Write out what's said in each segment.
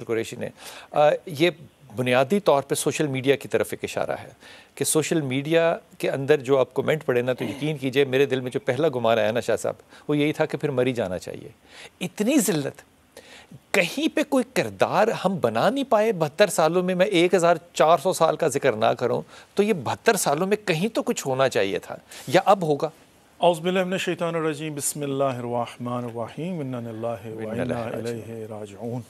قریشی نے یہ بنیادی طور پہ سوشل میڈیا کی طرف ایک اشارہ ہے کہ سوشل میڈیا کے اندر جو آپ کومنٹ پڑھیں نا تو یقین کیجئے میرے دل میں جو پہلا گمان آیا نا شاہ صاحب وہ یہی تھا کہ پھر مر ہی جانا چاہیے. اتنی ذلت کہیں پہ کوئی کردار ہم بنا نہیں پائے 72 سالوں میں 1400 سال کا ذکر نہ کروں تو یہ 72 سالوں میں کہیں تو کچھ ہونا چاہیے تھا یا اب ہوگا. اعوذ باللہ من الشیطان الرجیم بسم اللہ الرحمن الرحیم انا للہ و انا الیہ راجعون.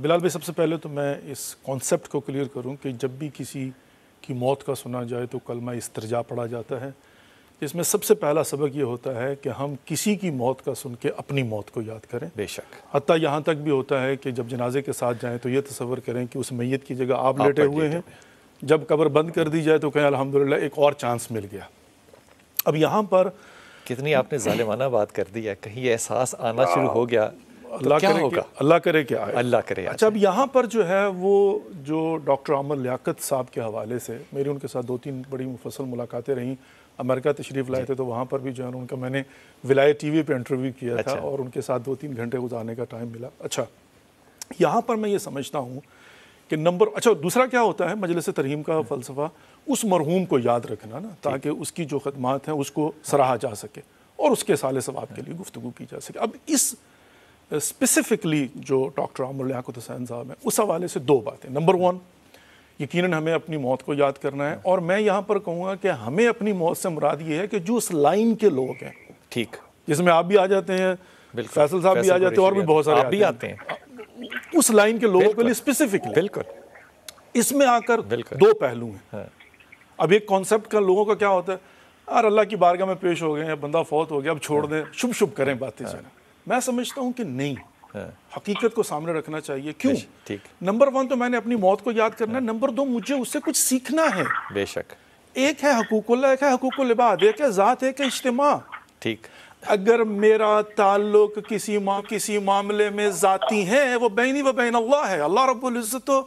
بلال بھائی سب سے پہلے تو میں اس کانسیپٹ کو کلیئر کروں کہ جب بھی کسی کی موت کا سنا جائے تو کلمہ استرجاع پڑھا جاتا ہے. اس میں سب سے پہلا سبق یہ ہوتا ہے کہ ہم کسی کی موت کا سن کے اپنی موت کو یاد کریں. بے شک. حتیٰ یہاں تک بھی ہوتا ہے کہ جب جنازے کے ساتھ جائیں تو یہ تصور کریں کہ اس میت کی جگہ آپ لیٹے ہوئے ہیں. جب قبر بند کر دی جائے تو کہیں الحمدللہ ایک اور چانس مل گیا. اب یہاں پر کتنی آپ نے ظالمانہ بات کر دی ہے. کہیں احساس آنا شروع ہو گیا تو کیا ہوگا؟ اللہ کرے کہ آئے. اللہ کرے. اچھا اب یہاں پر جو ہے وہ جو ڈاکٹر عامر لیاقت صاحب کے حوالے سے میری ان کے ساتھ 2-3 بڑی مفصل ملاقاتیں رہیں. امریکہ تشریف لائے تھے تو وہاں پر بھی جو ہے ان کا میں نے ولایت ٹی وی پہ انٹرویو کیا تھا اور ان کے ساتھ 2-3 گھنٹے گزارنے کا ٹائم ملا. اچھا یہاں پر میں یہ سمجھتا ہوں کہ دوسرا کیا ہوتا ہے مجلس ترحیم کا فلسفہ اس مرحوم کو یاد رکھنا نا تاکہ اس کی جو خدمات ہیں اس کو سراہا جا سکے اور اس کے صالح ثواب کے لیے گفتگو کی جا سکے. اب اس اسپیسیفکلی جو ڈاکٹر عامر لیاقت حسین صاحب ہیں اس حوالے سے 2 باتیں. نمبر 1 یقیناً ہمیں اپنی موت کو یاد کرنا ہے اور میں یہاں پر کہوں گا کہ ہمیں اپنی موت سے مراد یہ ہے کہ جو اس لائن کے لوگ ہیں ٹھیک جس میں آپ بھی آ جاتے ہیں فیصل صاحب بھی آ جاتے ہیں اور بھی بہت سارے آپ بھی آتے ہیں اس لائن کے لوگوں کے لیے اسپیسیفکلی. بالکل اس میں آ کر 2 پہلو ہیں. اب ایک کانسیپٹ کا لوگوں کا کیا ہوتا ہے یار اللہ کی بارگاہ میں پیش ہو گئے ہیں بندہ فوت ہو گیا اب چھوڑ دیں شب کریں باتیں چلیں. میں سمجھتا ہوں کہ نہیں حقیقت کو سامنے رکھنا چاہیے. کیوں؟ نمبر 1 تو میں نے اپنی موت کو یاد کرنا ہے. نمبر 2 مجھے اس سے کچھ سیکھنا ہے. بے شک. ایک ہے حقوق اللہ ایک ہے حقوق العباد ایک ہے ذات ایک ہے اجتماع. ٹھیک. اگر میرا تعلق کسی معاملے میں ذاتی ہے وہ بینی و بین اللہ ہے. اللہ رب العزت تو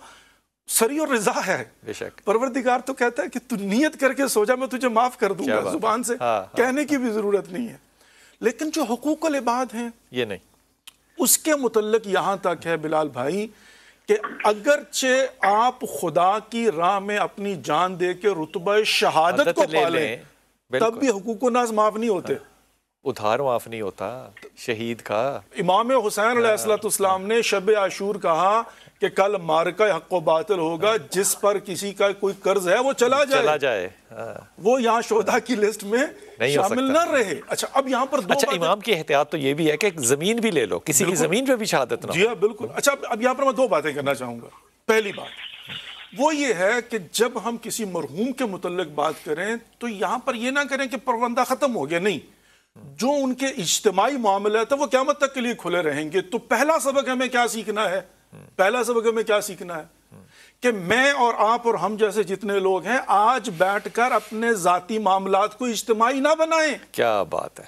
سری اور رضا ہے. بے شک. پروردگار تو کہتا ہے کہ تو نیت کر کے سو جا میں تجھے معاف کر دوں گا. زبان سے کہنے کی بھی ضرورت نہیں ہے. لیکن جو حقوق العباد ہیں یہ نہیں. اس کے متعلق یہاں تک ہے بلال بھائی کہ اگرچہ آپ خدا کی راہ میں اپنی جان دے کے رتبہ شہادت کو پا لیں تب بھی حقوق الناس معاف نہیں ہوتے. ادھار معاف نہیں ہوتا شہید کا. امام حسین علیہ السلام نے شب عاشور کہا کہ کل مارکہ حق و باطل ہوگا جس پر کسی کا کوئی قرض ہے وہ چلا جائے. وہ یہاں شہداء کی لسٹ میں شامل نہ رہے. اچھا اب یہاں پر اچھا امام کی احتیاط تو یہ بھی ہے کہ زمین بھی لے لو کسی کی زمین پہ بھی شہادت نہ. جی ہاں بالکل. اچھا اب یہاں پر میں 2 باتیں کرنا چاہوں گا. پہلی بات وہ یہ ہے کہ جب ہم کسی مرحوم کے متعلق بات کریں تو یہاں پر یہ نہ کریں کہ پروندہ ختم ہو گیا. نہیں, جو ان کے اجتماعی معاملات ہیں وہ قیامت تک کے لیے کھلے رہیں گے. تو پہلا سبق ہمیں کیا سیکھنا ہے کہ میں اور آپ اور ہم جیسے جتنے لوگ ہیں آج بیٹھ کر اپنے ذاتی معاملات کو اجتماعی نہ بنائیں. کیا بات ہے.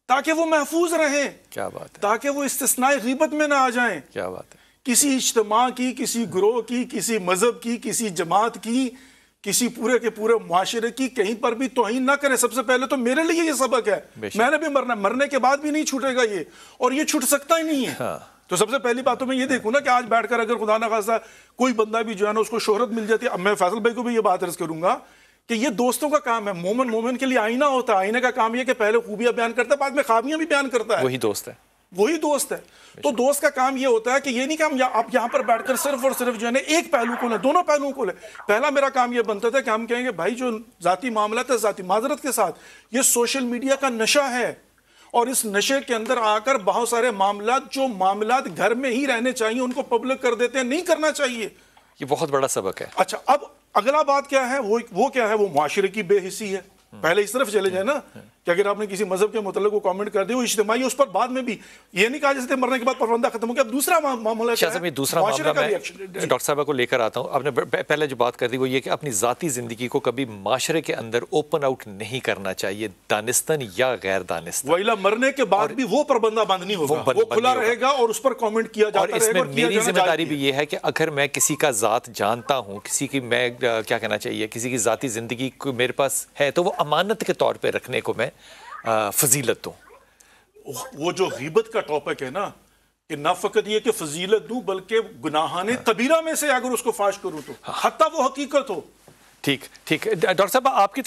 تاکہ وہ محفوظ رہیں. کیا بات ہے. تاکہ وہ استثناء غیبت میں نہ آ جائیں. کیا بات ہے. کسی اجتماع کی کسی گروہ کی کسی مذہب کی کسی جماعت کی کسی پورے کے پورے معاشرے کی کہیں پر بھی توہین نہ کریں. سب سے پہلے تو میرے لیے یہ سبق ہے. میں نے بھی مرنے کے بعد بھی نہیں چھوٹے گا یہ اور یہ چھوٹ سکتا ہی نہیں ہے. تو سب سے پہلی بات تو میں یہ دیکھوں نا کہ آج بیٹھ کر اگر خدا نہ خواستہ کوئی بندہ بھی جو ہے نا اس کو شہرت مل جاتی ہے. اب میں فیصل بھائی کو بھی یہ بات عرض کروں گا کہ یہ دوستوں کا کام ہے. مومن کے لیے آئینہ ہوتا ہے. آئینے کا کام یہ کہ پہلے خوبیاں بیان کرتا ہے بعد میں خامیاں بھی بیان کرتا ہے. وہی دوست ہے. تو دوست کا کام یہ ہوتا ہے کہ یہ نہیں کہ ہم آپ یہاں پر بیٹھ کر صرف اور صرف جو ہے نا ایک پہلو کو لیں دونوں پہلوؤں کو لیں. پہلا میرا کام یہ بنتا تھا کہ ہم کہیں گے بھائی جو ذاتی معاملات ہے ذاتی معذرت کے ساتھ یہ سوشل میڈیا کا نشہ ہے اور اس نشے کے اندر آ کر بہت سارے معاملات جو معاملات گھر میں ہی رہنے چاہیے ان کو پبلک کر دیتے ہیں. نہیں کرنا چاہیے. یہ بہت بڑا سبق ہے. اچھا اب اگلا بات کیا ہے وہ کیا ہے وہ معاشرے کی بے حسی ہے. پہلے اس طرف چلے جائیں نا کہ اگر آپ نے کسی مذہب کے متعلق کو کامنٹ کر دیا وہ اجتماعی اس پر بعد میں بھی یہ نہیں کہا جیسے مرنے کے بعد پروندہ ختم ہو گیا. اب دوسرا معاملہ کیا ہے. دوسرا معاملہ میں ڈاکٹر صاحبہ کو لے کر آتا ہوں. آپ نے پہلے جو بات کر دی وہ یہ کہ اپنی ذاتی زندگی کو کبھی معاشرے کے اندر اوپن آؤٹ نہیں کرنا چاہیے دانستاً یا غیر دانستاً. ویلا مرنے کے بعد بھی وہ پربندہ بند نہیں ہوگا. وہ کھلا رہے گا اور اس پر کامنٹ کیا جاتا رہے گا. اور اس میں میری ذمہ داری بھی یہ ہے کہ اگر میں کسی کا ذات جانتا ہوں کسی کی میں کیا کہنا چاہیے کسی کی ذاتی زندگی میرے پاس ہے تو وہ امانت کے طور پہ رکھنے کو میں فضیلت دوں. وہ جو غیبت کا ٹاپک ہے نا کہ نہ فقط یہ کہ فضیلت دوں بلکہ گناہان کبیرہ میں سے اگر اس کو فاش کروں تو حتیٰ وہ حقیقت ہو. ٹھیک ڈاکٹر صاحب آپ کی